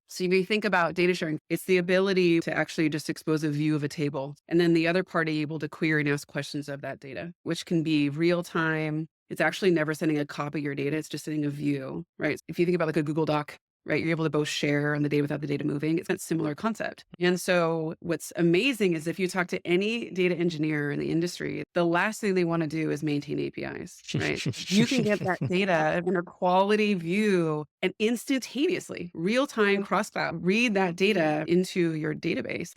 So if you think about data sharing, it's the ability to actually just expose a view of a table and then the other party able to query and ask questions of that data, which can be real time. It's actually never sending a copy of your data. It's just sending a view, right? If you think about like a Google Doc, right, you're able to both share on the data without the data moving. It's that similar concept. And so what's amazing is if you talk to any data engineer in the industry, the last thing they want to do is maintain APIs, right? You can get that data in a quality view and instantaneously, real time cross cloud, read that data into your database.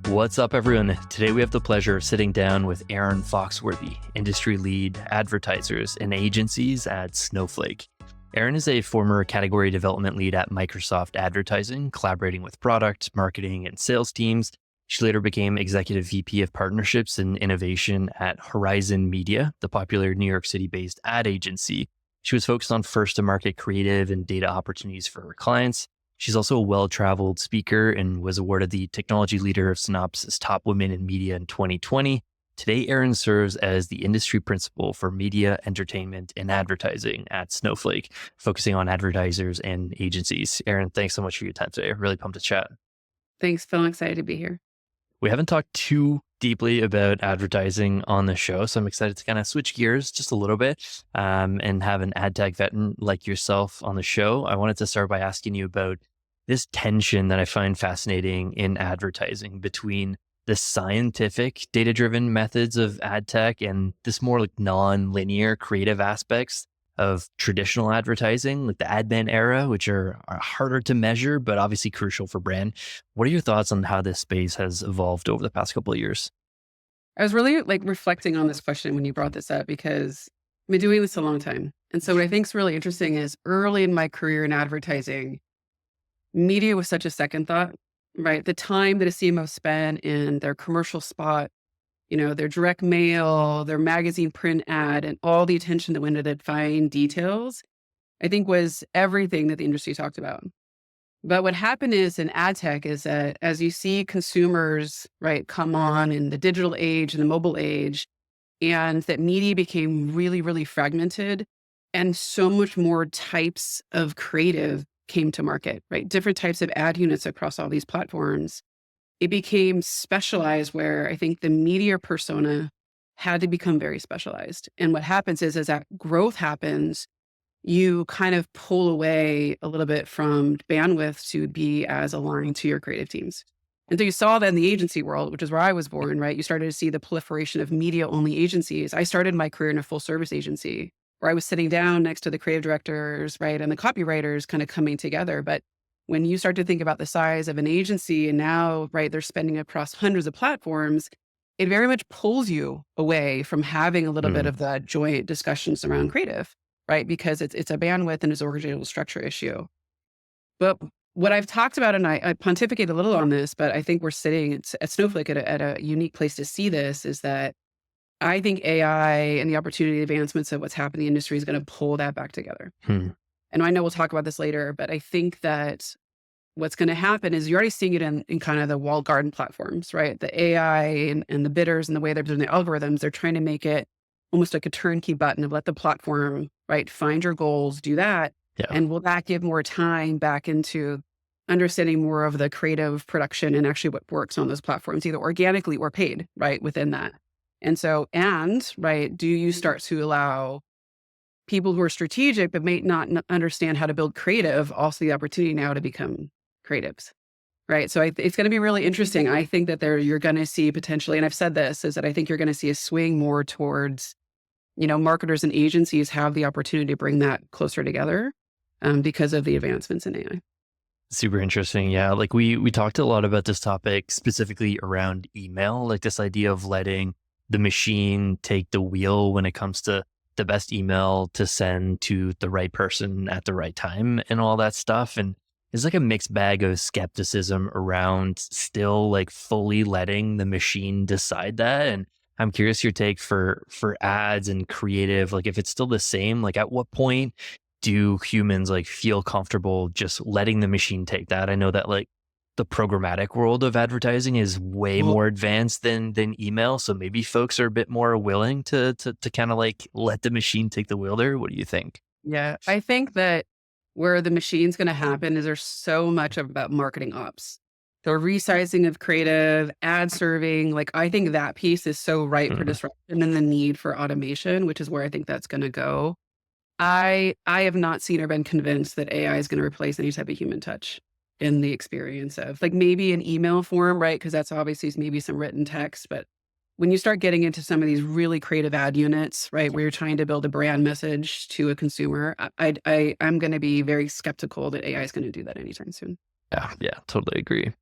What's up, everyone? Today we have the pleasure of sitting down with Erin Foxworthy, industry lead advertisers and agencies at Snowflake. Erin is a former category development lead at Microsoft Advertising, collaborating with product, marketing, and sales teams. She later became executive VP of partnerships and innovation at Horizon Media, the popular New York City-based ad agency. She was focused on first-to-market creative and data opportunities for her clients. She's also a well-traveled speaker and was awarded the Technology Leader of Synopsys Top Women in Media in 2020. Today, Erin serves as the industry principal for media, entertainment, and advertising at Snowflake, focusing on advertisers and agencies. Erin, thanks so much for your time today. Really pumped to chat. Thanks, Phil. I'm excited to be here. We haven't talked too deeply about advertising on the show, so I'm excited to kind of switch gears just a little bit and have an ad tech veteran like yourself on the show. I wanted to start by asking you about this tension that I find fascinating in advertising between the scientific data-driven methods of ad tech and this more like non-linear creative aspects of traditional advertising, like the admin era, which are harder to measure, but obviously crucial for brand. What are your thoughts on how this space has evolved over the past couple of years? I was really reflecting on this question when you brought this up because I've been doing this a long time. And so what I think is really interesting is early in my career in advertising, media was such a second thought, right? The time that a CMO spent in their commercial spot, their direct mail, their magazine print ad, and all the attention that went into the fine details, I think was everything that the industry talked about. But what happened is in ad tech is that as you see consumers, right, come on in the digital age and the mobile age, and that media became really, really fragmented and so much more types of creative came to market, right? Different types of ad units across all these platforms. It became specialized where I think the media persona had to become very specialized. And what happens is as that growth happens, you kind of pull away a little bit from bandwidth to be as aligned to your creative teams. And so you saw that in the agency world, which is where I was born, right? You started to see the proliferation of media only agencies. I started my career in a full service agency where I was sitting down next to the creative directors, right? And the copywriters kind of coming together. But when you start to think about the size of an agency and now, right, they're spending across hundreds of platforms, it very much pulls you away from having a little bit of the joint discussions around creative, right? Because it's a bandwidth and it's an organizational structure issue. But what I've talked about, and I pontificate a little on this, but I think we're sitting at Snowflake at a unique place to see this, is that I think AI and the opportunity advancements of what's happened in the industry is going to pull that back together. And I know we'll talk about this later, but I think that what's going to happen is you're already seeing it in kind of the walled garden platforms, right? The AI and the bidders and the way they're doing the algorithms, they're trying to make it almost like a turnkey button of let the platform, right, find your goals, do that. Yeah. And will that give more time back into understanding more of the creative production and actually what works on those platforms, either organically or paid, right, within that. And so, right, do you start to allow people who are strategic but may not understand how to build creative also the opportunity now to become creatives, right? So it's going to be really interesting. I think that you're going to see potentially, and I've said this, is that I think you're going to see a swing more towards, marketers and agencies have the opportunity to bring that closer together because of the advancements in AI. Super interesting. Yeah. Like we talked a lot about this topic specifically around email, like this idea of letting the machine take the wheel when it comes to the best email to send to the right person at the right time and all that stuff. And it's like a mixed bag of skepticism around still like fully letting the machine decide that. And I'm curious your take for ads and creative, like if it's still the same, like at what point do humans like feel comfortable just letting the machine take that? I know that like the programmatic world of advertising is way Well, more advanced than email. So maybe folks are a bit more willing to kind of like let the machine take the wheel there. What do you think? yeah, I think that where the machine's gonna happen is there's so much about marketing ops. The resizing of creative, ad serving, like, I think that piece is so ripe for Hmm. disruption and the need for automation, which is where I think that's gonna go. I have not seen or been convinced that AI is gonna replace any type of human touch in the experience of like, maybe an email form, right? Because that's obviously maybe some written text, but when you start getting into some of these really creative ad units, right, where you're trying to build a brand message to a consumer, I'm gonna be very skeptical that AI is gonna do that anytime soon. Yeah, yeah, totally agree.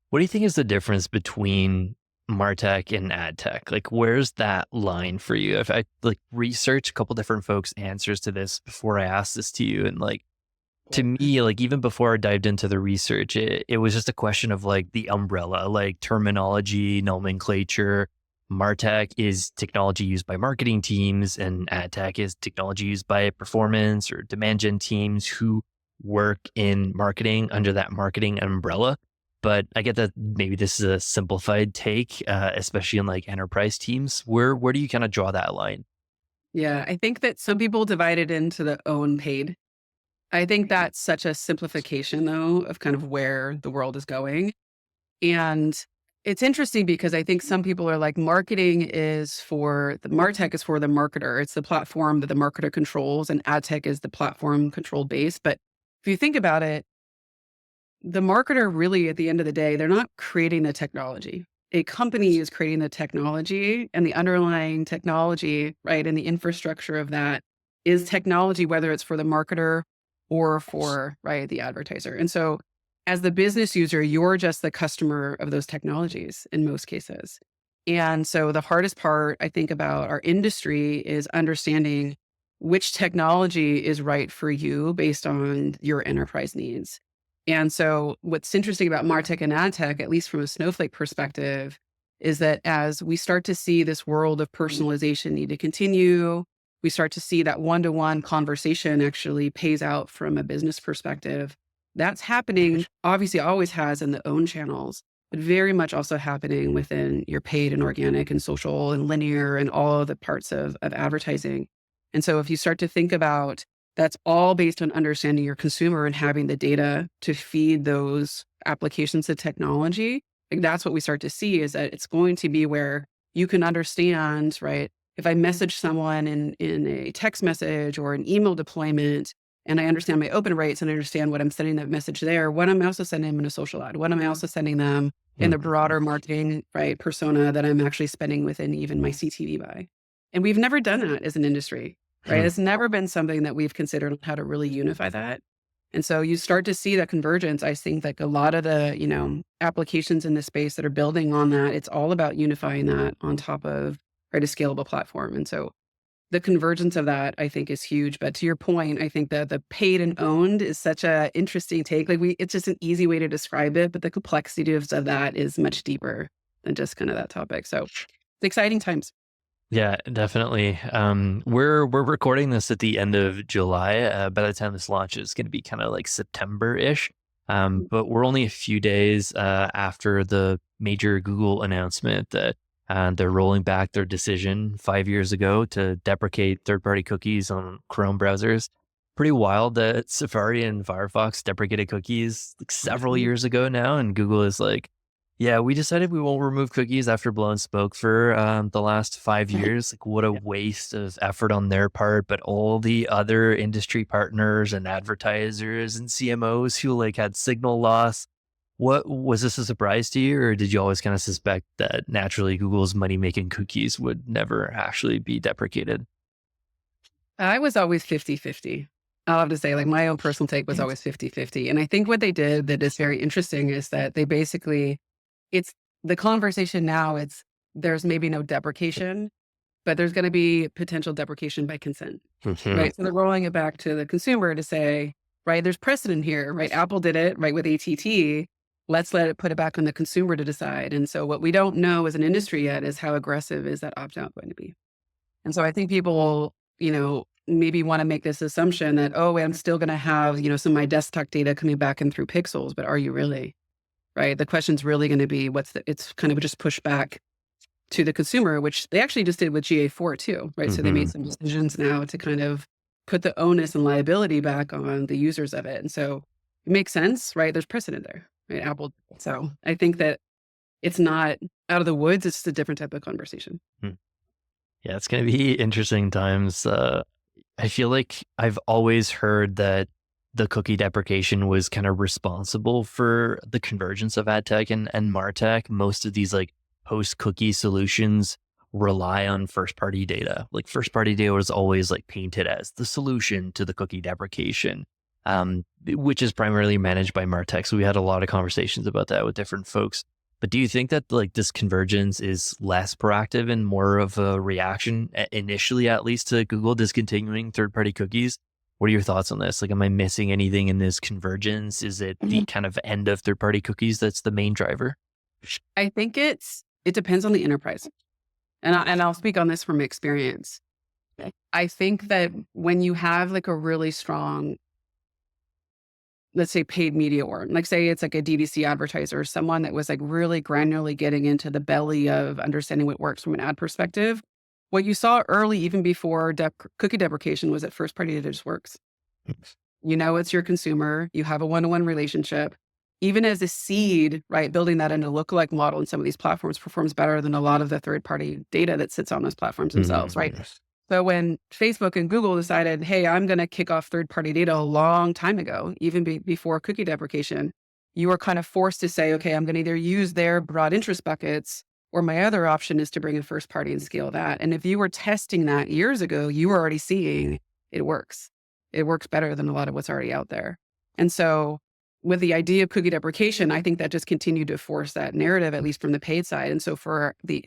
What do you think is the difference between Martech and AdTech? Like, where's that line for you? If I like research a couple different folks' answers to this before I asked this to you, and like to Right. me, like even before I dived into the research, it was just a question of like the umbrella, like terminology, nomenclature. Martech is technology used by marketing teams, and AdTech is technology used by performance or demand gen teams who work in marketing under that marketing umbrella. But I get that maybe this is a simplified take, especially in like enterprise teams. Where do you kind of draw that line? Yeah, I think that some people divide it into the own paid. I think that's such a simplification, though, of kind of where the world is going. And it's interesting because I think some people are like, marketing is for the MarTech is for the marketer. It's the platform that the marketer controls, and ad tech is the platform controlled base. But if you think about it, the marketer really, at the end of the day, they're not creating the technology. A company is creating the technology and the underlying technology, right? And the infrastructure of that is technology, whether it's for the marketer or for, right, the advertiser. And so as the business user, you're just the customer of those technologies in most cases. And so the hardest part I think about our industry is understanding which technology is right for you based on your enterprise needs. And so what's interesting about MarTech and AdTech, at least from a Snowflake perspective, is that as we start to see this world of personalization need to continue, we start to see that one-to-one conversation actually pays out from a business perspective. That's happening, obviously always has in the own channels, but very much also happening within your paid and organic and social and linear and all of the parts of advertising. And so if you start to think about that's all based on understanding your consumer and having the data to feed those applications of technology. Like that's what we start to see is that it's going to be where you can understand, right? If I message someone in a text message or an email deployment, and I understand my open rates and I understand what I'm sending that message there, what I'm also sending them in a social ad, what am I also sending them in the broader marketing, right, persona that I'm actually spending within even my CTV buy. And we've never done that as an industry. Right? Mhm. It's never been something that we've considered on how to really unify that. And so you start to see that convergence. I think like a lot of the, applications in this space that are building on that, it's all about unifying that on top of right, a scalable platform. And so the convergence of that I think is huge. But to your point, I think that the paid and owned is such a interesting take. Like it's just an easy way to describe it, but the complexity of that is much deeper than just kind of that topic. So it's exciting times. Yeah, definitely. We're recording this at the end of July. By the time this launches, it's going to be kind of like September-ish. But we're only a few days after the major Google announcement that they're rolling back their decision 5 years ago to deprecate third-party cookies on Chrome browsers. Pretty wild that Safari and Firefox deprecated cookies like several Mhm. years ago now, and Google is like, yeah, we decided we won't remove cookies after blowing smoke for the last 5 years. Like, what a Yeah. waste of effort on their part. But all the other industry partners and advertisers and CMOs who like had signal loss. What was this a surprise to you, or did you always kind of suspect that naturally Google's money making cookies would never actually be deprecated? I was always 50-50. I'll have to say, like, my own personal take was always 50-50. And I think what they did that is very interesting is that they basically it's the conversation now, there's maybe no deprecation, but there's gonna be potential deprecation by consent, Mhm. right? So they're rolling it back to the consumer to say, right, there's precedent here, right? Apple did it, right, with ATT. Let's let it put it back on the consumer to decide. And so what we don't know as an industry yet is how aggressive is that opt-out going to be? And so I think people, maybe wanna make this assumption that, "Oh, I'm still gonna have, some of my desktop data coming back in through pixels," but are you really? right? The question's really going to be it's kind of just pushed back to the consumer, which they actually just did with GA4 too, right? So they made some decisions now to kind of put the onus and liability back on the users of it. And so it makes sense, right? There's precedent there, right? Apple. So I think that it's not out of the woods. It's just a different type of conversation. Yeah, it's going to be interesting times. I feel like I've always heard that the cookie deprecation was kind of responsible for the convergence of AdTech and Martech. Most of these like post-cookie solutions rely on first-party data. Like first-party data was always like painted as the solution to the cookie deprecation, which is primarily managed by Martech. So we had a lot of conversations about that with different folks. But do you think that like this convergence is less proactive and more of a reaction, initially at least, to Google discontinuing third-party cookies? What are your thoughts on this? Like, am I missing anything in this convergence? Is it the kind of end of third-party cookies that's the main driver? I think it depends on the enterprise. And I'll speak on this from experience. I think that when you have like a really strong, let's say, paid media org, like say it's like a DTC advertiser, someone that was like really granularly getting into the belly of understanding what works from an ad perspective. What you saw early, even before cookie deprecation, was that first party data just works. You know, it's your consumer. You have a one-to-one relationship. Even as a seed, right, building that into a lookalike model in some of these platforms performs better than a lot of the third-party data that sits on those platforms themselves, right? So when Facebook and Google decided, hey, I'm going to kick off third-party data a long time ago, even before cookie deprecation, you were kind of forced to say, okay, I'm going to either use their broad interest buckets, or my other option is to bring in first party and scale that. And if you were testing that years ago, you were already seeing it works. It works better than a lot of what's already out there. And so with the idea of cookie deprecation, I think that just continued to force that narrative, at least from the paid side. And so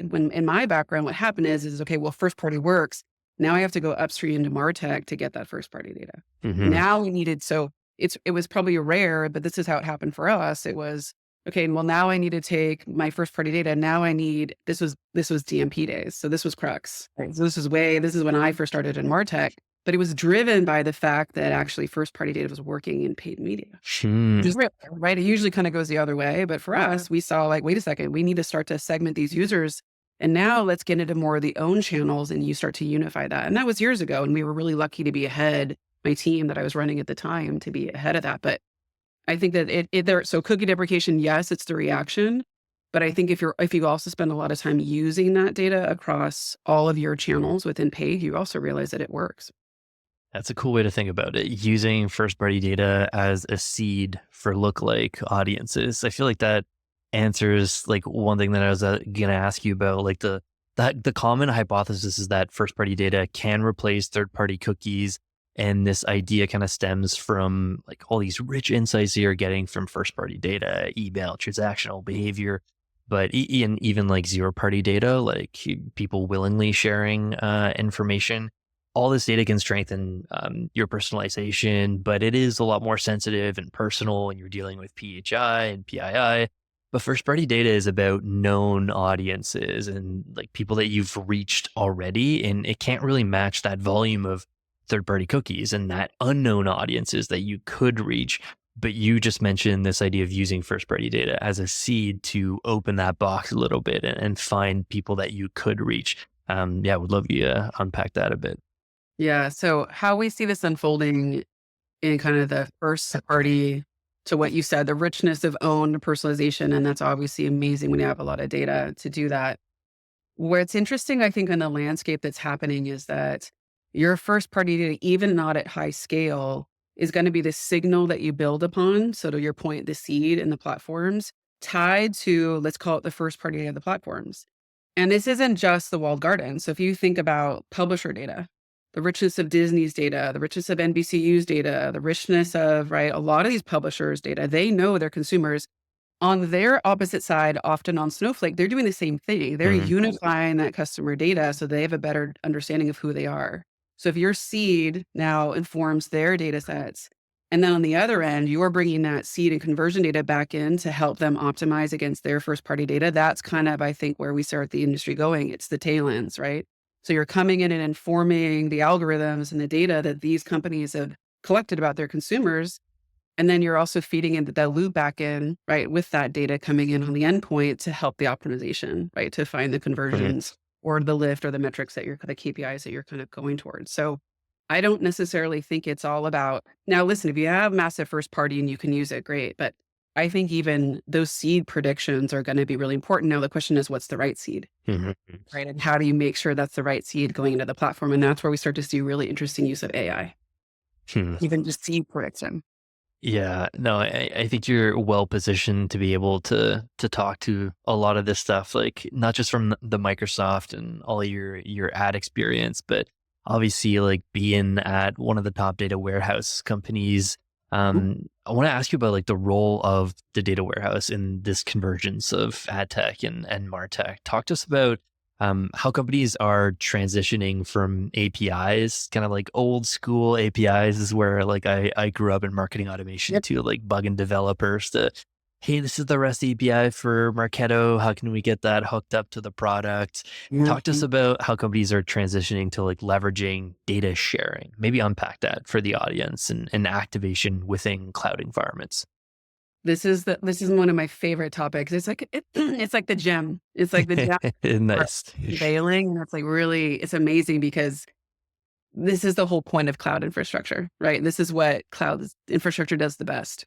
when in my background, what happened is okay, well, first party works. Now I have to go upstream into Martech to get that first party data. Now we needed, so it was probably rare, but this is how it happened for us. It was, okay, well, now I need to take my first party data. Now this was DMP days. So this was Crux. Right? So this is when I first started in Martech, but it was driven by the fact that actually first party data was working in paid media. Which is rare, right? It usually kind of goes the other way. But for us, we saw like, wait a second, we need to start to segment these users. And now let's get into more of the own channels and you start to unify that. And that was years ago. And we were really lucky to be ahead, my team that I was running at the time, to be ahead of that. But I think that so cookie deprecation, yes, it's the reaction. But I think if you also spend a lot of time using that data across all of your channels within paid, you also realize that it works. That's a cool way to think about it. Using first party data as a seed for lookalike audiences. I feel like that answers like one thing that I was going to ask you about. Like the common hypothesis is that first party data can replace third party cookies. And this idea kind of stems from like all these rich insights that you're getting from first party data, email, transactional behavior, but even like zero party data, like people willingly sharing information. All this data can strengthen your personalization, but it is a lot more sensitive and personal when you're dealing with PHI and PII. But first party data is about known audiences and like people that you've reached already. And it can't really match that volume of third party cookies and that unknown audiences that you could reach. But you just mentioned this idea of using first party data as a seed to open that box a little bit and find people that you could reach. Yeah, would love you to unpack that a bit. Yeah. So how we see this unfolding in kind of the first party, to what you said, the richness of own personalization. And that's obviously amazing when you have a lot of data to do that. Where it's interesting, I think, in the landscape that's happening is that your first party data, even not at high scale, is going to be the signal that you build upon. So to your point, the seed and the platforms tied to, let's call it the first party data of the platforms. And this isn't just the walled garden. So if you think about publisher data, the richness of Disney's data, the richness of NBCU's data, the richness of, right, a lot of these publishers' data, they know their consumers. On their opposite side, often on Snowflake, they're doing the same thing. They're unifying that customer data so they have a better understanding of who they are. So if your seed now informs their data sets, and then on the other end, you're bringing that seed and conversion data back in to help them optimize against their first party data, that's kind of, I think, where we start the industry going. It's the tail ends, right? So you're coming in and informing the algorithms and the data that these companies have collected about their consumers. And then you're also feeding into that loop back in, right, with that data coming in on the endpoint to help the optimization, right, to find the Mhm. conversions or the lift or the metrics that the KPIs that you're kind of going towards. So I don't necessarily think it's all about now. Listen, if you have massive first party and you can use it, great. But I think even those seed predictions are going to be really important. Now the question is, what's the right seed, Mhm. right? And how do you make sure that's the right seed going into the platform? And that's where we start to see really interesting use of AI, Hmm. even just seed prediction. Yeah, no, I think you're well positioned to be able to talk to a lot of this stuff, like not just from the Microsoft and all of your ad experience, but obviously like being at one of the top data warehouse companies. I want to ask you about like the role of the data warehouse in this convergence of ad tech and Martech. Talk to us about how companies are transitioning from APIs, kind of like old school APIs is where like I grew up in marketing automation Yep. to like bugging developers to, hey, this is the REST API for Marketo. How can we get that hooked up to the product? Talk to us Mhm. about how companies are transitioning to like leveraging data sharing. Maybe unpack that for the audience and activation within cloud environments. This is one of my favorite topics. It's like it's like the gem. It's like the gem are Nice. unveiling, and it's like really it's amazing because this is the whole point of cloud infrastructure, right? This is what infrastructure does the best.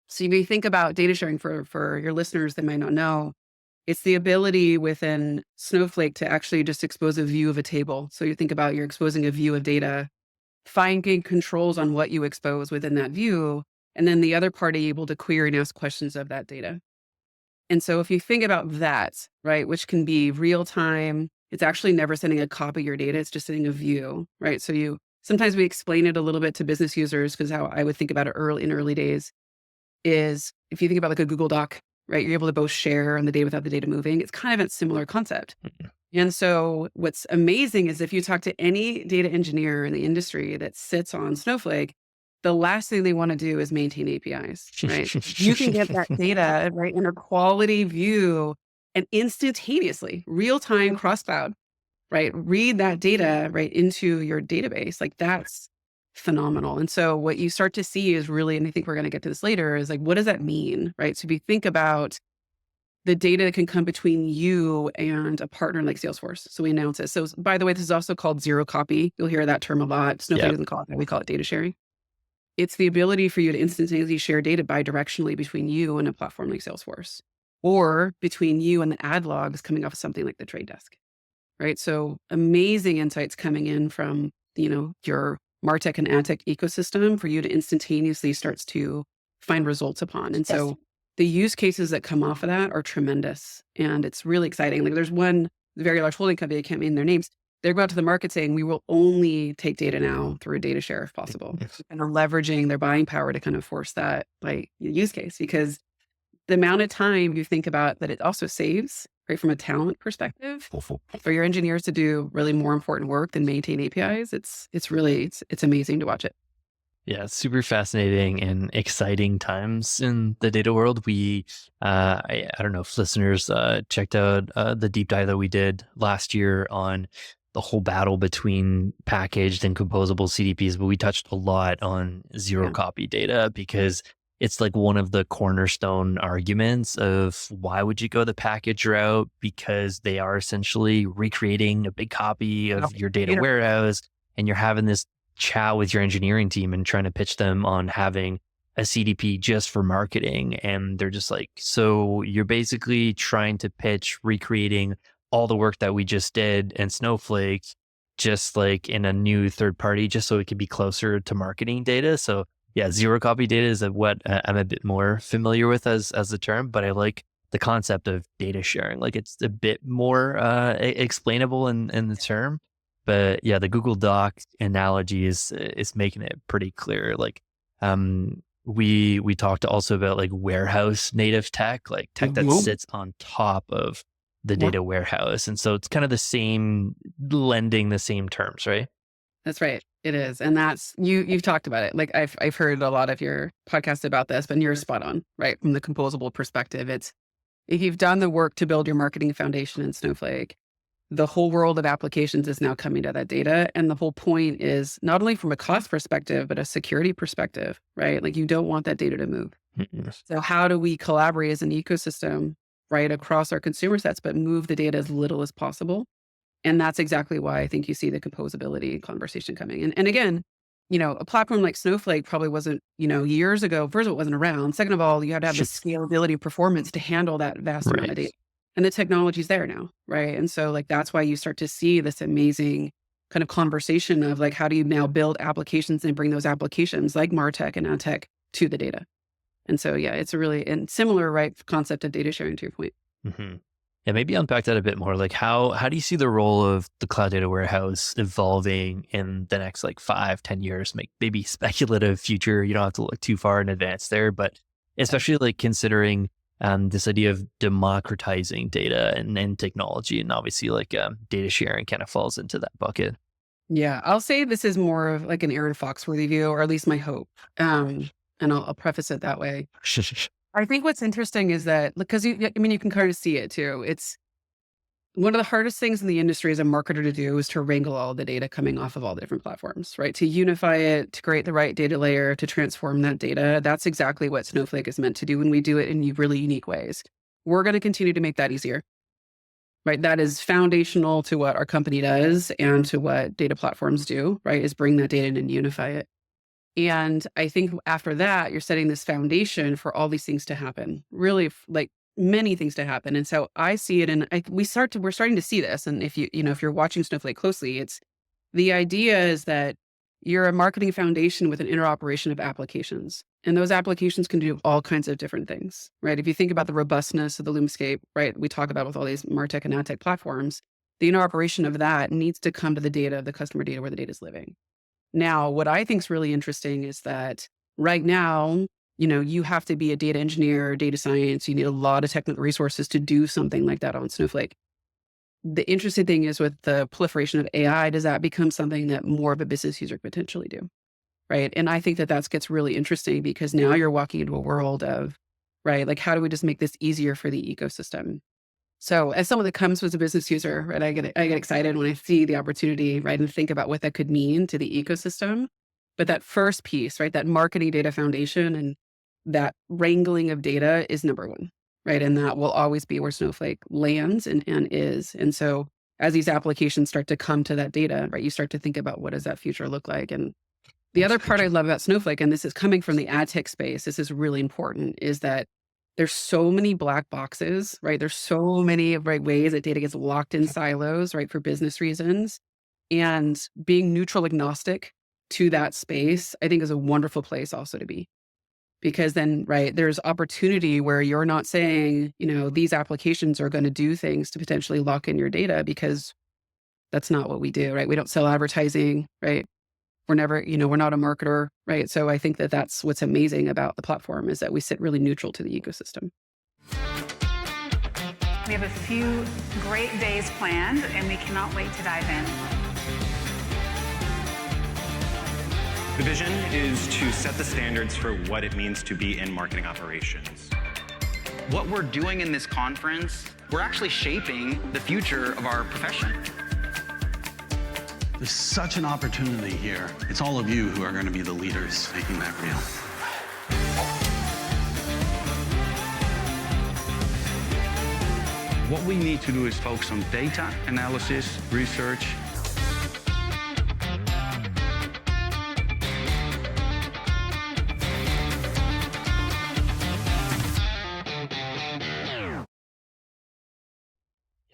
So if you think about data sharing for your listeners that might not know, it's the ability within Snowflake to actually just expose a view of a table. So you think about you're exposing a view of data, finding controls on what you expose within that view, and then the other party able to query and ask questions of that data. And so if you think about that, right, which can be real time, it's actually never sending a copy of your data, it's just sending a view, right? So you sometimes we explain it a little bit to business users because how I would think about it early days is if you think about like a Google Doc, right? You're able to both share on the data without the data moving. It's kind of a similar concept. And so what's amazing is if you talk to any data engineer in the industry that sits on Snowflake, the last thing they want to do is maintain APIs, right? You can get that data right in a quality view and instantaneously, real time cross cloud, right? Read that data right into your database. Like that's phenomenal. And so what you start to see is really, and I think we're going to get to this later, is like, what does that mean, right? So if you think about the data that can come between you and a partner like Salesforce. So we announce it. So by the way, this is also called zero copy. You'll hear that term a lot. Snowflake Yep. doesn't call it that. We call it data sharing. It's the ability for you to instantaneously share data bidirectionally between you and a platform like Salesforce, or between you and the ad logs coming off of something like the Trade Desk, right? So amazing insights coming in from, your Martech and AdTech ecosystem for you to instantaneously starts to find results upon. And Yes. so the use cases that come off of that are tremendous. And it's really exciting. Like there's one very large holding company, I can't name their names. They're going out to the market saying, we will only take data now through a data share if possible. And are leveraging their buying power to kind of force that like use case because the amount of time you think about that it also saves, right, from a talent perspective for your engineers to do really more important work than maintain APIs. It's amazing to watch it. Yeah, it's super fascinating and exciting times in the data world. I don't know if listeners checked out the deep dive that we did last year on the whole battle between packaged and composable CDPs, but we touched a lot on zero Yeah. copy data because it's like one of the cornerstone arguments of why would you go the package route? Because they are essentially recreating a big copy of your data warehouse and you're having this chat with your engineering team and trying to pitch them on having a CDP just for marketing. And they're just like, so you're basically trying to pitch recreating all the work that we just did in Snowflake, just like in a new third party, just so it could be closer to marketing data. So yeah, zero copy data is what I'm a bit more familiar with as the term, but I like the concept of data sharing. Like it's a bit more explainable in the term. But yeah, the Google Doc analogy is making it pretty clear. Like, we talked also about like warehouse native tech, like tech that Mhm. sits on top of the Yeah, data warehouse, and so it's kind of the same, blending the same terms, right? that's right. It is. And that's you've talked about it. Like I've heard a lot of your podcasts about this, but you're spot on, right? From the composable perspective. It's if you've done the work to build your marketing foundation in Snowflake, the whole world of applications is now coming to that data. And the whole point is not only from a cost perspective, but a security perspective, right? Like you don't want that data to move. So how do we collaborate as an ecosystem, right, across our consumer sets, but move the data as little as possible? And that's exactly why I think you see the composability conversation coming. And again, a platform like Snowflake probably wasn't, years ago. First of all, it wasn't around. Second of all, you had to have the scalability of performance to handle that vast amount of data. And the technology's there now, right? And so like that's why you start to see this amazing kind of conversation of like how do you now build applications and bring those applications like Martech and AdTech to the data. And so yeah, it's a really and similar right concept of data sharing to your point. Mm-hmm. Yeah, maybe unpack that a bit more. Like how do you see the role of the cloud data warehouse evolving in the next like 5-10 years? Maybe speculative future. You don't have to look too far in advance there, but especially like considering this idea of democratizing data and technology, and obviously like data sharing kind of falls into that bucket. Yeah, I'll say this is more of like an Erin Foxworthy view, or at least my hope. And I'll preface it that way. I think what's interesting is that because you can kind of see it too. It's one of the hardest things in the industry as a marketer to do is to wrangle all the data coming off of all the different platforms, right? To unify it, to create the right data layer, to transform that data. That's exactly what Snowflake is meant to do when we do it in really unique ways. We're going to continue to make that easier, right? That is foundational to what our company does and to what data platforms do, right? Is bring that data in and unify it. And I think after that, you're setting this foundation for all these things to happen, really like many things to happen. And so I see it and we're starting to see this. And if if you're watching Snowflake closely, it's the idea is that you're a marketing foundation with an interoperation of applications. And those applications can do all kinds of different things, right? If you think about the robustness of the Loomscape, right? We talk about with all these Martech and AdTech platforms, the interoperation of that needs to come to the data, the customer data where the data is living. Now, what I think is really interesting is that right now, you have to be a data engineer, data science. You need a lot of technical resources to do something like that on Snowflake. The interesting thing is with the proliferation of AI, does that become something that more of a business user could potentially do? Right. And I think that gets really interesting because now you're walking into a world of, right, like how do we just make this easier for the ecosystem? So as someone that comes as a business user, right, I get excited when I see the opportunity, right, and think about what that could mean to the ecosystem. But that first piece, right, that marketing data foundation and that wrangling of data is number one, right? And that will always be where Snowflake lands and is. And so as these applications start to come to that data, right, you start to think about what does that future look like? And the other part I love about Snowflake, and this is coming from the ad tech space, this is really important, is that there's so many black boxes, right? There's so many right ways that data gets locked in silos, right, for business reasons. And being neutral agnostic to that space, I think is a wonderful place also to be. Because then, right, there's opportunity where you're not saying, these applications are going to do things to potentially lock in your data because that's not what we do, right? We don't sell advertising, right? We're never, we're not a marketer, right? So I think that that's what's amazing about the platform is that we sit really neutral to the ecosystem. We have a few great days planned and we cannot wait to dive in. The vision is to set the standards for what it means to be in marketing operations. What we're doing in this conference, we're actually shaping the future of our profession. There's such an opportunity here. It's all of you who are going to be the leaders making that real. What we need to do is focus on data analysis, research.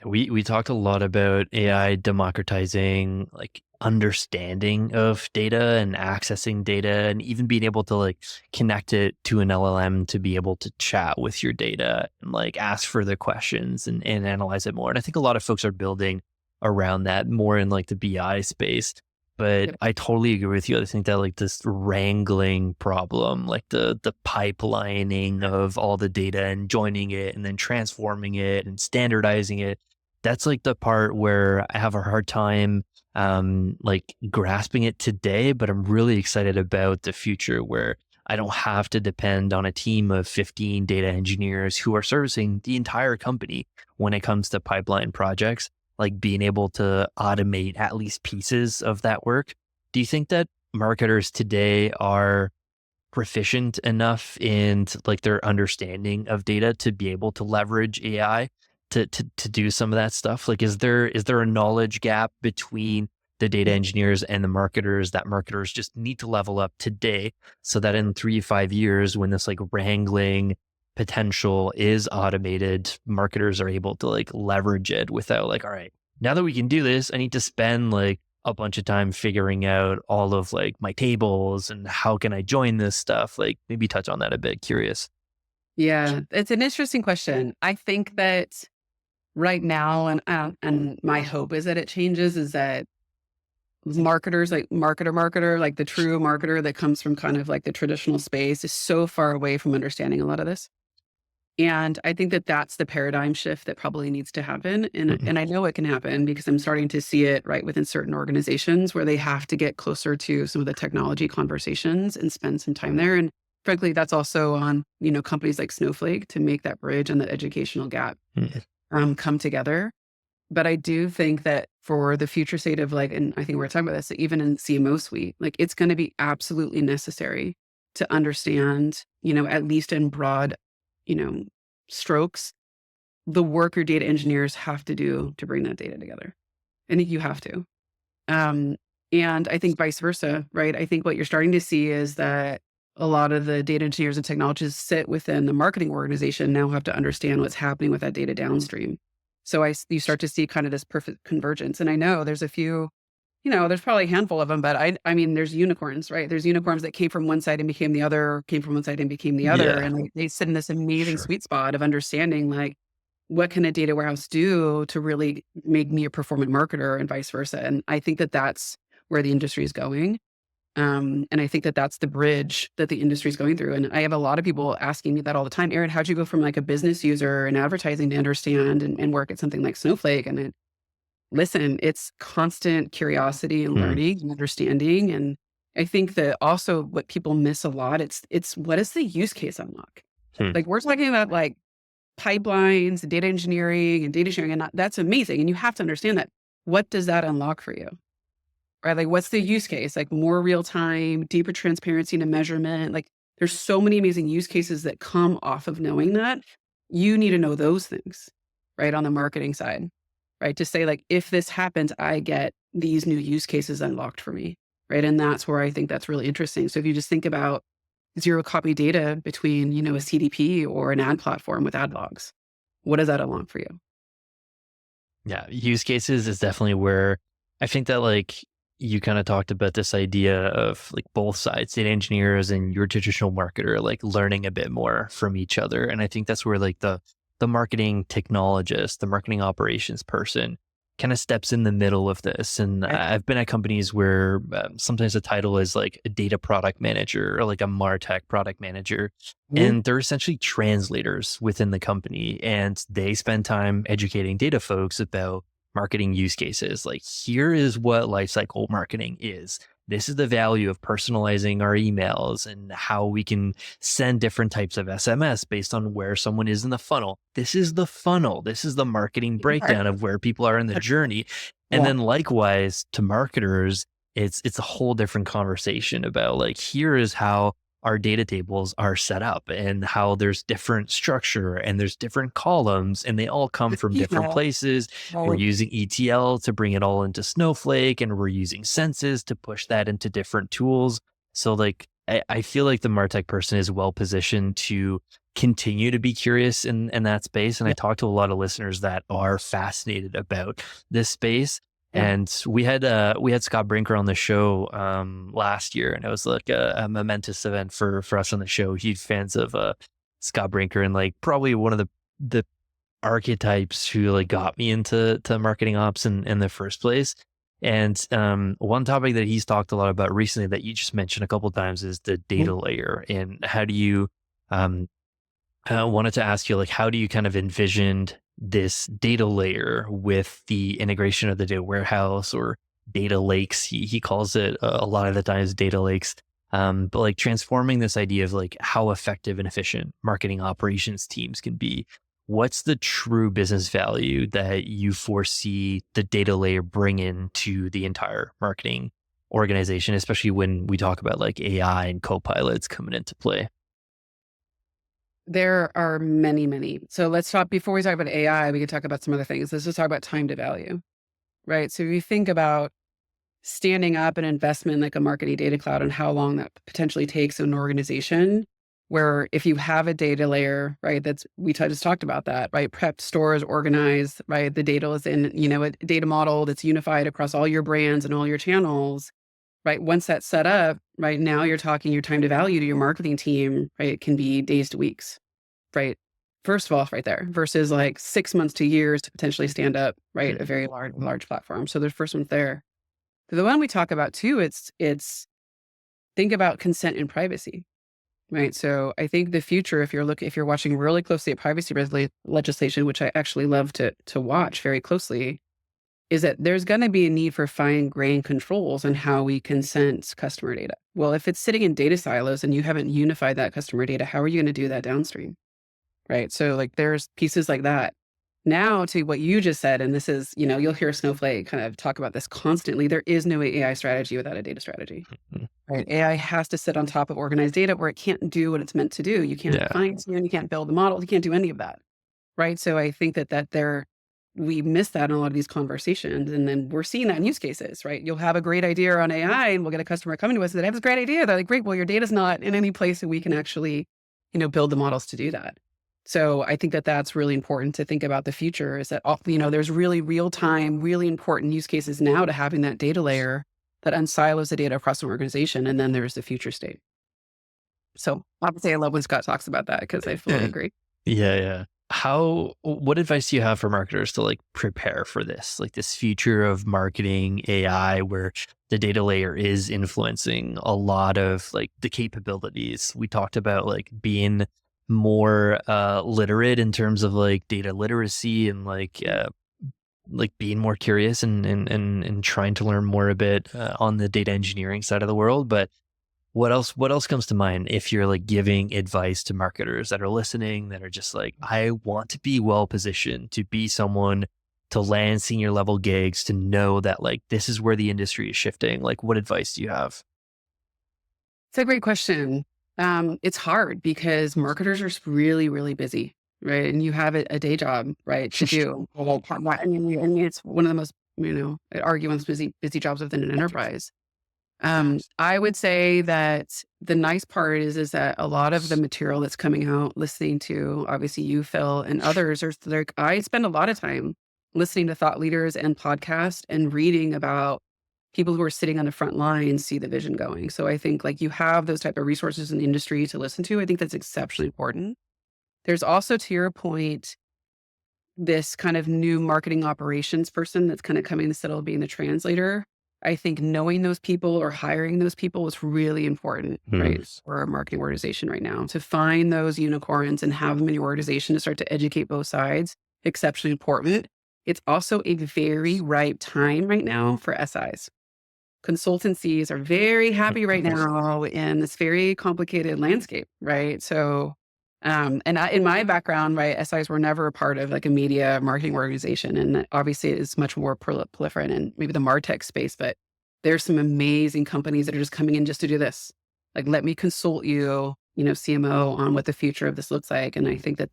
We talked a lot about AI democratizing like understanding of data and accessing data and even being able to like connect it to an LLM to be able to chat with your data and like ask further questions and analyze it more. And I think a lot of folks are building around that more in like the BI space. But I totally agree with you. I think that like this wrangling problem, like the pipelining of all the data and joining it and then transforming it and standardizing it, that's like the part where I have a hard time like grasping it today, but I'm really excited about the future where I don't have to depend on a team of 15 data engineers who are servicing the entire company when it comes to pipeline projects. like being able to automate at least pieces of that work. Do you think that marketers today are proficient enough in like their understanding of data to be able to leverage AI to do some of that stuff? Like, is there a knowledge gap between the data engineers and the marketers that marketers just need to level up today so that in 3 to 5 years, when this like wrangling potential is automated, marketers are able to like leverage it without like, all right, now that we can do this, I need to spend like a bunch of time figuring out all of like my tables and how can I join this stuff? Like maybe touch on that a bit. Curious. Yeah, it's an interesting question. I think that right now, and my hope is that it changes, is that marketers, like marketer, like the true marketer that comes from kind of like the traditional space, is so far away from understanding a lot of this. And I think that that's the paradigm shift that probably needs to happen. And I know it can happen because I'm starting to see it right within certain organizations where they have to get closer to some of the technology conversations and spend some time there. And frankly, that's also on, companies like Snowflake to make that bridge and that educational gap come together. But I do think that for the future state of like, and I think we're talking about this, even in CMO suite, like it's going to be absolutely necessary to understand, at least in broad, strokes, the work your data engineers have to do to bring that data together. I think you have to. And I think vice versa, right? I think what you're starting to see is that a lot of the data engineers and technologists sit within the marketing organization now have to understand what's happening with that data downstream. So you start to see kind of this perfect convergence. And I know there's a few, there's probably a handful of them, but I mean, there's unicorns, right? There's unicorns that came from one side and became the other, came from one side and became the other. Yeah, And like, they sit in this amazing sure. sweet spot of understanding like, what can a data warehouse do to really make me a performant marketer and vice versa? And I think that that's where the industry is going. And I think that that's the bridge that the industry is going through. And I have a lot of people asking me that all the time. Erin, how'd you go from like a business user and advertising to understand and work at something like Snowflake? And listen, it's constant curiosity and learning and understanding. And I think that also what people miss a lot, it's what is the use case unlock? Hmm. Like we're talking about like pipelines and data engineering and data sharing, and that's amazing. And you have to understand that. What does that unlock for you? Right? Like what's the use case? Like more real time, deeper transparency to measurement. Like there's so many amazing use cases that come off of knowing that. You need to know those things, right? On the marketing side, right? To say like, if this happens, I get these new use cases unlocked for me, right? And that's where I think that's really interesting. So if you just think about zero copy data between, a CDP or an ad platform with ad logs, what does that unlock for you? Yeah, use cases is definitely where I think that like you kind of talked about this idea of like both sides, data engineers and your traditional marketer, like learning a bit more from each other. And I think that's where like the marketing technologist, the marketing operations person kind of steps in the middle of this. And Right. I've been at companies where sometimes the title is like a data product manager or like a Martech product manager. And they're essentially translators within the company. And they spend time educating data folks about marketing use cases. Like, here is what lifecycle marketing is. This is the value of personalizing our emails and how we can send different types of SMS based on where someone is in the funnel. This is the funnel. This is the marketing breakdown of where people are in the journey. And Yeah. then likewise to marketers, it's a whole different conversation about like, here is how our data tables are set up and how there's different structure and there's different columns and they all come from different Yeah. places. We're Right. using ETL to bring it all into Snowflake and we're using Senses to push that into different tools. So like, I feel like the MarTech person is well positioned to continue to be curious in that space. And I talk to a lot of listeners that are fascinated about this space. Yeah. And we had Scott Brinker on the show last year, and it was like a momentous event for us on the show. Huge fans of Scott Brinker, and like probably one of the archetypes who like got me into marketing ops in the first place. And one topic that he's talked a lot about recently that you just mentioned a couple of times is the data layer, and how do you I wanted to ask you, like, how do you kind of envisioned this data layer with the integration of the data warehouse or data lakes? He calls it a lot of the times data lakes, but like transforming this idea of like how effective and efficient marketing operations teams can be what's the true business value that you foresee the data layer bring in to the entire marketing organization, especially when we talk about like AI and co-pilots coming into play? There are many, many. So let's talk, before we talk about AI, we can talk about some other things. Let's just talk about time to value, right? So if you think about standing up an investment like a marketing data cloud and how long that potentially takes in an organization, where if you have a data layer, right, just talked about that, right? Prepped, stores, organized, right? The data is in, a data model that's unified across all your brands and all your channels, right? Once that's set up, right, now you're talking your time to value to your marketing team, right? It can be days to weeks, right? First of all, right there, versus like 6 months to years to potentially stand up, right? A very large platform. So the first one's there. The one we talk about too, it's think about consent and privacy, right? So I think the future, if you're watching really closely at privacy legislation, which I actually love to watch very closely, is that there's going to be a need for fine-grained controls on how we consent customer data. Well, if it's sitting in data silos and you haven't unified that customer data, how are you going to do that downstream, right? So like there's pieces like that. Now to what you just said, and this is, you'll hear Snowflake kind of talk about this constantly. There is no AI strategy without a data strategy, right? AI has to sit on top of organized data where it can't do what it's meant to do. You can't fine tune, you can't build the model, you can't do any of that, right? So I think we miss that in a lot of these conversations. And then we're seeing that in use cases, right? You'll have a great idea on AI and we'll get a customer coming to us that have this great idea. They're like, great, well, your data's not in any place that we can actually, build the models to do that. So I think that that's really important to think about the future, is that, there's really real time, really important use cases now to having that data layer that unsilos the data across an organization. And then there's the future state. So obviously I love when Scott talks about that because I fully agree. Yeah. What advice do you have for marketers to like prepare for this, like this future of marketing AI, where the data layer is influencing a lot of like the capabilities? We talked about like being more literate in terms of like data literacy and like being more curious and trying to learn more a bit on the data engineering side of the world. But what else comes to mind if you're like giving advice to marketers that are listening, that are just like, I want to be well positioned to be someone to land senior level gigs, to know that like this is where the industry is shifting? Like, what advice do you have? It's a great question. It's hard because marketers are really, really busy, right? And you have a day job, right, to do. And it's one of the most, I'd argue, one of the busy jobs within an enterprise. I would say that the nice part is that a lot of the material that's coming out, listening to, obviously you, Phil, and others, I spend a lot of time listening to thought leaders and podcasts and reading about people who are sitting on the front lines see the vision going. So I think like you have those type of resources in the industry to listen to. I think that's exceptionally important. There's also, to your point, this kind of new marketing operations person that's kind of coming instead of being the translator. I think knowing those people or hiring those people is really important, right? For a marketing organization right now, to find those unicorns and have them in your organization to start to educate both sides, exceptionally important. It's also a very ripe time right now for SIs. Consultancies are very happy right now in this very complicated landscape, right? So, in my background, right, SIs were never a part of like a media marketing organization, and obviously it's much more proliferant in maybe the Martech space. But there's some amazing companies that are just coming in just to do this. Like, let me consult you, CMO, on what the future of this looks like. And I think that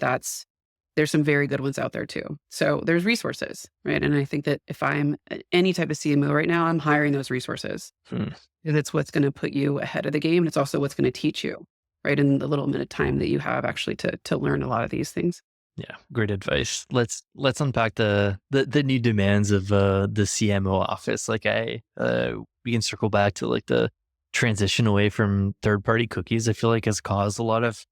there's some very good ones out there too. So there's resources, right? And I think that if I'm any type of CMO right now, I'm hiring those resources. And it's what's going to put you ahead of the game. And it's also what's going to teach you, right, in the little minute time that you have actually to learn a lot of these things. Yeah, great advice. Let's unpack the new demands of the CMO office. Like we can circle back to like the transition away from third-party cookies. I feel like has caused a lot of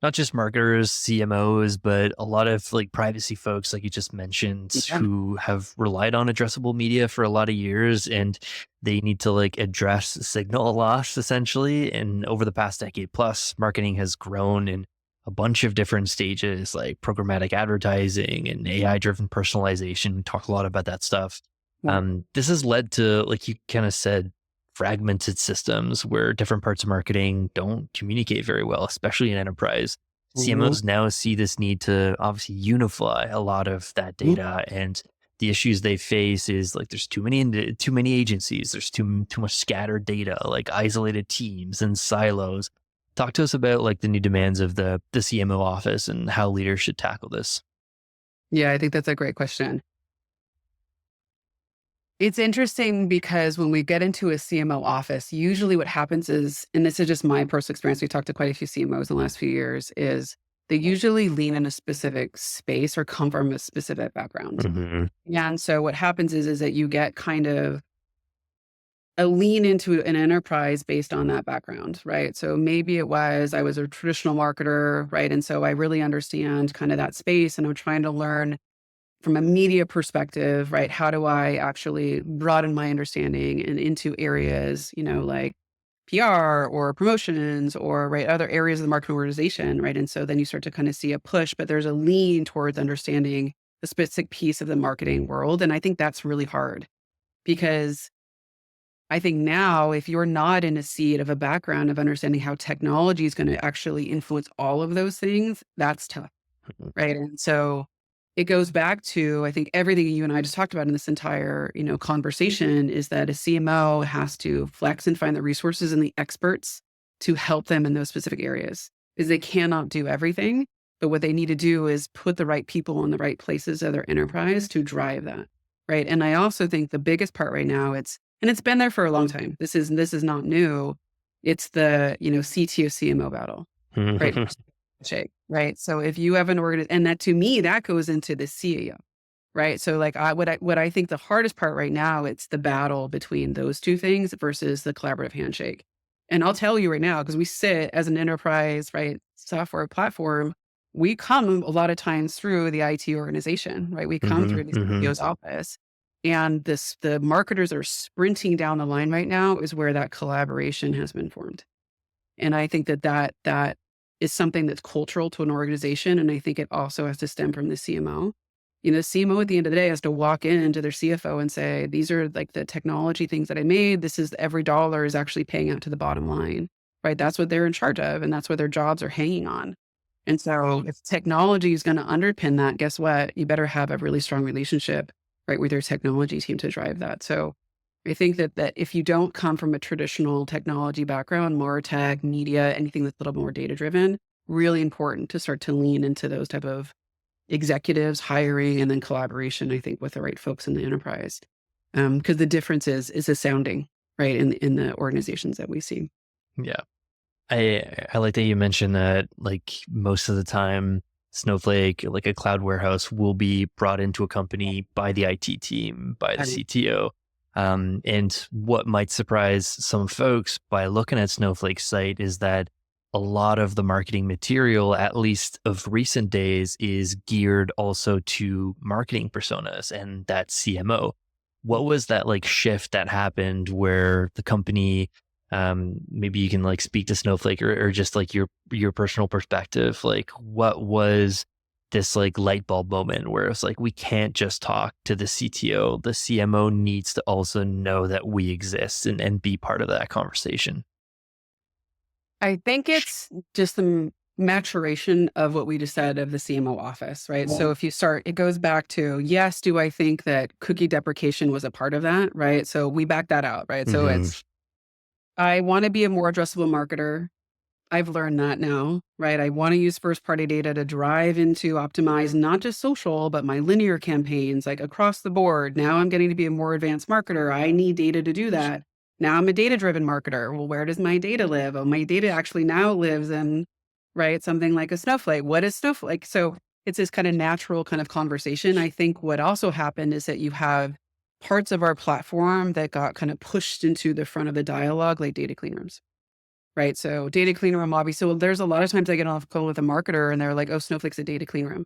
not just marketers, CMOs, but a lot of like privacy folks, like you just mentioned, who have relied on addressable media for a lot of years, and they need to like address signal loss essentially. And over the past decade plus, marketing has grown in a bunch of different stages, like programmatic advertising and AI-driven personalization. We talk a lot about that stuff. This has led to, like you kind of said, fragmented systems where different parts of marketing don't communicate very well, especially in enterprise. CMOs now see this need to obviously unify a lot of that data, and the issues they face is like there's too many agencies, there's too much scattered data, like isolated teams and silos. Talk to us about like the new demands of the CMO office and how leaders should tackle this. Yeah, I think that's a great question. It's interesting because when we get into a CMO office, usually what happens is, and this is just my personal experience, we talked to quite a few CMOs in the last few years, is they usually lean in a specific space or come from a specific background. Hmm. And so what happens is that you get kind of a lean into an enterprise based on that background, right? So maybe I was a traditional marketer, right? And so I really understand kind of that space and I'm trying to learn from a media perspective, right? How do I actually broaden my understanding and into areas, like PR or promotions or right other areas of the marketing organization, right? And so then you start to kind of see a push, but there's a lean towards understanding the specific piece of the marketing world. And I think that's really hard because I think now, if you're not in a seat of a background of understanding how technology is going to actually influence all of those things, that's tough. Right. And so it goes back to, I think everything you and I just talked about in this entire, conversation is that a CMO has to flex and find the resources and the experts to help them in those specific areas because they cannot do everything. But what they need to do is put the right people in the right places of their enterprise to drive that. Right. And I also think the biggest part right now, it's been there for a long time. This is not new. It's the, CTO CMO battle. Right. Shake, right? So if you have an and that to me, that goes into the CEO, right? So like what I think the hardest part right now, it's the battle between those two things versus the collaborative handshake. And I'll tell you right now, because we sit as an enterprise, right, software platform, we come a lot of times through the IT organization, right? We come through the CEO's office. And the marketers are sprinting down the line right now is where that collaboration has been formed. And I think that is something that's cultural to an organization. And I think it also has to stem from the CMO. The CMO at the end of the day has to walk into their CFO and say, these are like the technology things that I made. This is every dollar is actually paying out to the bottom line, right? That's what they're in charge of. And that's what their jobs are hanging on. And so if technology is going to underpin that, guess what? You better have a really strong relationship, right, with your technology team to drive that. So I think that if you don't come from a traditional technology background, Martech, media, anything that's a little more data driven, really important to start to lean into those type of executives, hiring, and then collaboration, I think, with the right folks in the enterprise. Because the difference is the sounding, right, in the organizations that we see. Yeah. I like that you mentioned that like most of the time Snowflake, like a cloud warehouse, will be brought into a company by the IT team, by the CTO. And what might surprise some folks by looking at Snowflake's site is that a lot of the marketing material, at least of recent days, is geared also to marketing personas and that CMO. What was that like shift that happened where the company, maybe you can like speak to Snowflake or just like your personal perspective, like what was this like light bulb moment where it's like, we can't just talk to the CTO, the CMO needs to also know that we exist and be part of that conversation. I think it's just the maturation of what we just said of the CMO office, right? So if you start, it goes back to, yes, do I think that cookie deprecation was a part of that, right? So we back that out, right? So it's, I want to be a more addressable marketer. I've learned that now, right? I want to use first party data to drive into optimize not just social, but my linear campaigns, like across the board. Now I'm getting to be a more advanced marketer. I need data to do that. Now I'm a data driven marketer. Well, where does my data live? Oh, my data actually now lives in, right, something like a Snowflake. What is Snowflake? So it's this kind of natural kind of conversation. I think what also happened is that you have parts of our platform that got kind of pushed into the front of the dialogue, like data clean rooms. Right. So data clean room, obviously. So there's a lot of times I get off a call with a marketer and they're like, oh, Snowflake's a data clean room.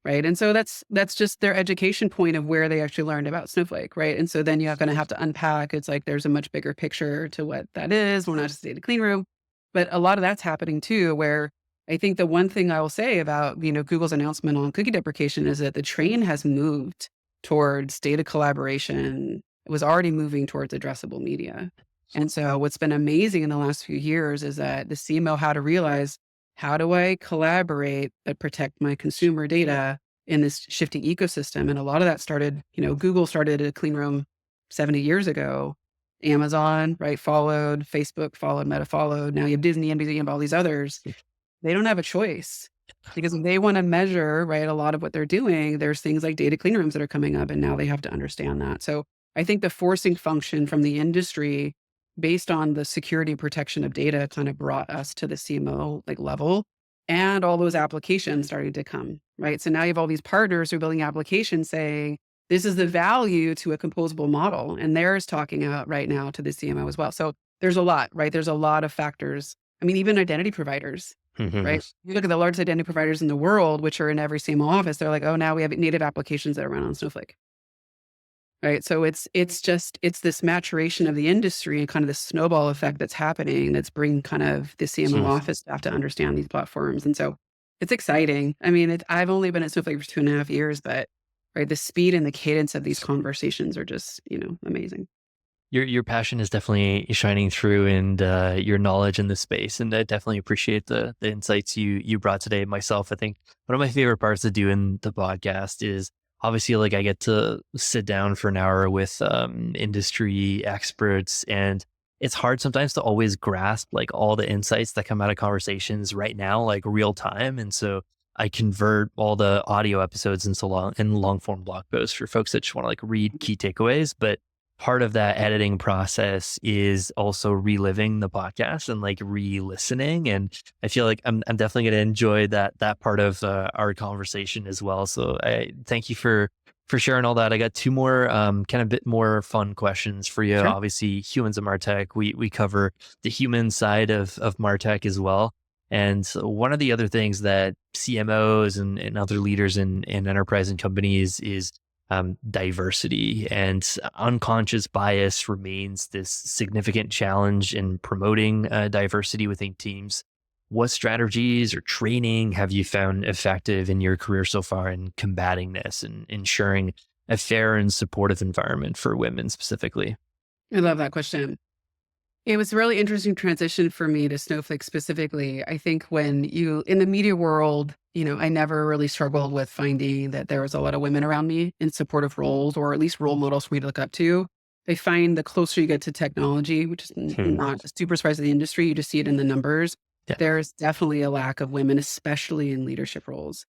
Right. And so that's just their education point of where they actually learned about Snowflake. Right. And so then you're going to have to unpack. It's like there's a much bigger picture to what that is. We're not just a data clean room. But a lot of that's happening too, where I think the one thing I will say about, Google's announcement on cookie deprecation is that the train has moved towards data collaboration. It was already moving towards addressable media. And so what's been amazing in the last few years is that the CMO had to realize how do I collaborate but protect my consumer data in this shifting ecosystem? And a lot of that started, Google started a clean room 70 years ago. Amazon, right, followed, Facebook followed, Meta followed. Now you have Disney, NBC, and all these others. They don't have a choice because if they want to measure, right, a lot of what they're doing, there's things like data clean rooms that are coming up, and now they have to understand that. So I think the forcing function from the industry based on the security protection of data kind of brought us to the CMO like level, and all those applications started to come, right? So now you have all these partners who are building applications saying, this is the value to a composable model. And theirs talking out right now to the CMO as well. So there's a lot, right? There's a lot of factors. I mean, even identity providers, right? You look at the largest identity providers in the world, which are in every CMO office, they're like, oh, now we have native applications that run on Snowflake. Right. So it's this maturation of the industry and kind of the snowball effect that's happening that's bringing kind of the CMO office staff to understand these platforms. And so it's exciting. I mean, I've only been at Snowflake for 2.5 years, but right, the speed and the cadence of these conversations are just, amazing. Your passion is definitely shining through, and your knowledge in this space. And I definitely appreciate the insights you brought today. Myself, I think one of my favorite parts of doing the podcast is obviously like I get to sit down for an hour with industry experts, and it's hard sometimes to always grasp like all the insights that come out of conversations right now, like real time. And so I convert all the audio episodes into long form blog posts for folks that just want to like read key takeaways. But part of that editing process is also reliving the podcast and like re-listening. And I feel like I'm definitely going to enjoy that part of our conversation as well. So I thank you for sharing all that. I got two more kind of bit more fun questions for you. Sure. Obviously, humans of Martech, we cover the human side of Martech as well. And one of the other things that CMOs and other leaders in enterprise and companies is diversity, and unconscious bias remains this significant challenge in promoting diversity within teams. What strategies or training have you found effective in your career so far in combating this and ensuring a fair and supportive environment for women specifically? I love that question. It was a really interesting transition for me to Snowflake specifically. I think when in the media world, I never really struggled with finding that there was a lot of women around me in supportive roles, or at least role models for me to look up to. I find the closer you get to technology, which is not a super surprise of the industry, you just see it in the numbers. Yeah. There's definitely a lack of women, especially in leadership roles.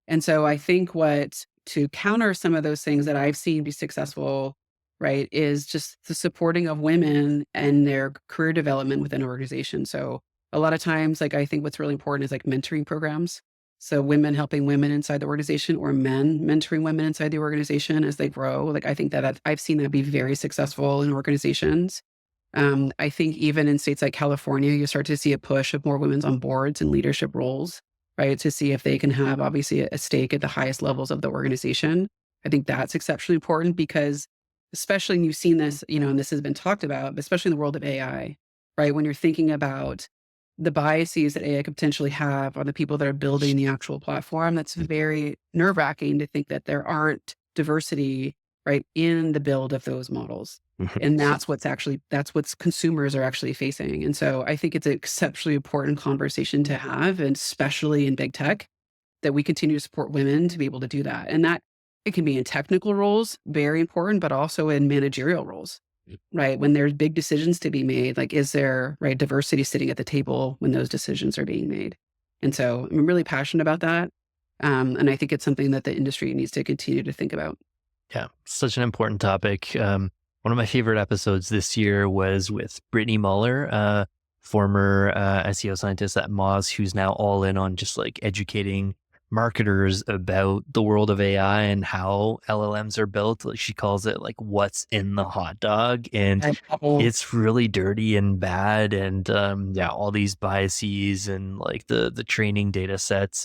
And so I think to counter some of those things that I've seen be successful, right, is just the supporting of women and their career development within an organization. So a lot of times, like, I think what's really important is like mentoring programs. So women helping women inside the organization, or men mentoring women inside the organization as they grow. Like, I think that I've seen that be very successful in organizations. I think even in states like California, you start to see a push of more women on boards and leadership roles, right? To see if they can have obviously a stake at the highest levels of the organization. I think that's exceptionally important because especially, and you've seen this, and this has been talked about, but especially in the world of AI, right? When you're thinking about the biases that AI could potentially have on the people that are building the actual platform, that's very nerve-wracking to think that there aren't diversity, right, in the build of those models. And that's what consumers are actually facing. And so I think it's an exceptionally important conversation to have, and especially in big tech, that we continue to support women to be able to do that. And that it can be in technical roles, very important, but also in managerial roles, right? When there's big decisions to be made, like, is there, right, diversity sitting at the table when those decisions are being made? And so I'm really passionate about that. And I think it's something that the industry needs to continue to think about. Yeah, such an important topic. One of my favorite episodes this year was with Brittany Muller, former SEO scientist at Moz, who's now all in on just like educating marketers about the world of AI and how LLMs are built. Like, she calls it like what's in the hot dog, and it's really dirty and bad. And all these biases and like the training data sets.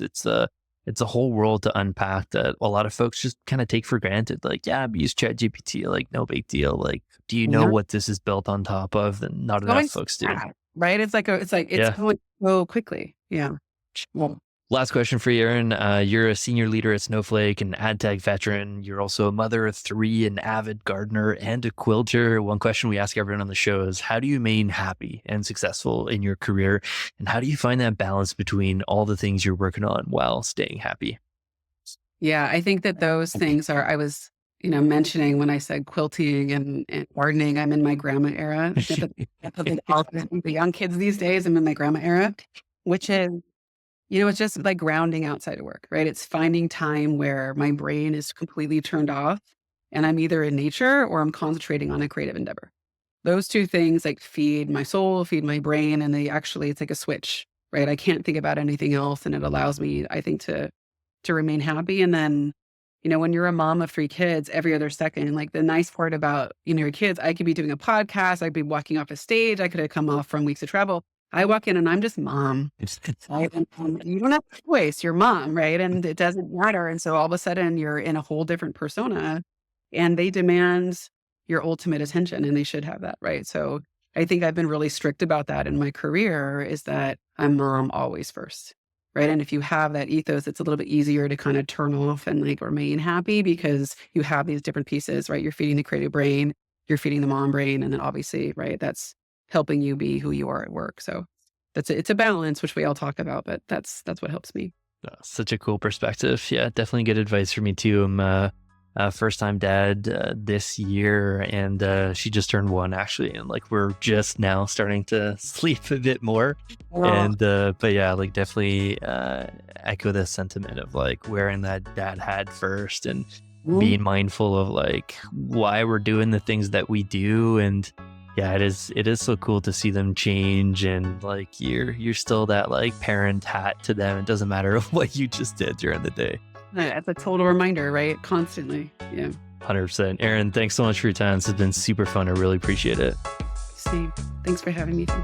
It's a whole world to unpack that a lot of folks just kind of take for granted. Like, yeah, I've used ChatGPT, like no big deal. Like, do you know what this is built on top of? And not enough folks do. Right? It's going so quickly. Yeah. Well, Last question for you, Erin. You're a senior leader at Snowflake, an AdTech veteran. You're also a mother of 3, an avid gardener, and a quilter. One question we ask everyone on the show is, how do you remain happy and successful in your career? And how do you find that balance between all the things you're working on while staying happy? Yeah, I think that those things are, I was, mentioning when I said quilting and gardening, I'm in my grandma era. I think all the young kids these days, I'm in my grandma era, which is, it's just like grounding outside of work, right? It's finding time where my brain is completely turned off and I'm either in nature or I'm concentrating on a creative endeavor. Those two things like feed my soul, feed my brain, and it's like a switch, right? I can't think about anything else. And it allows me, I think, to remain happy. And then, when you're a mom of 3 kids, every other second, like the nice part about, your kids, I could be doing a podcast, I'd be walking off a stage, I could have come off from weeks of travel. I walk in and I'm just mom. Right? And you don't have a choice, you're mom, right? And it doesn't matter. And so all of a sudden you're in a whole different persona and they demand your ultimate attention and they should have that, right? So I think I've been really strict about that in my career is that I'm mom always first. Right. And if you have that ethos, it's a little bit easier to kind of turn off and like remain happy because you have these different pieces, right? You're feeding the creative brain, you're feeding the mom brain. And then obviously, right, that's helping you be who you are at work. So it's a balance, which we all talk about, but that's what helps me. Such a cool perspective. Yeah, definitely good advice for me too. I'm a first-time dad this year, and she just turned 1 actually, and like we're just now starting to sleep a bit more. And but yeah, like definitely echo the sentiment of like wearing that dad hat first and being mindful of like why we're doing the things that we do. And yeah, it is so cool to see them change, and like you're still that like parent hat to them. It doesn't matter what you just did during the day. That's a total reminder, right? Constantly. Yeah. 100%. Erin, thanks so much for your time. This has been super fun. I really appreciate it. Steve, thanks for having me too.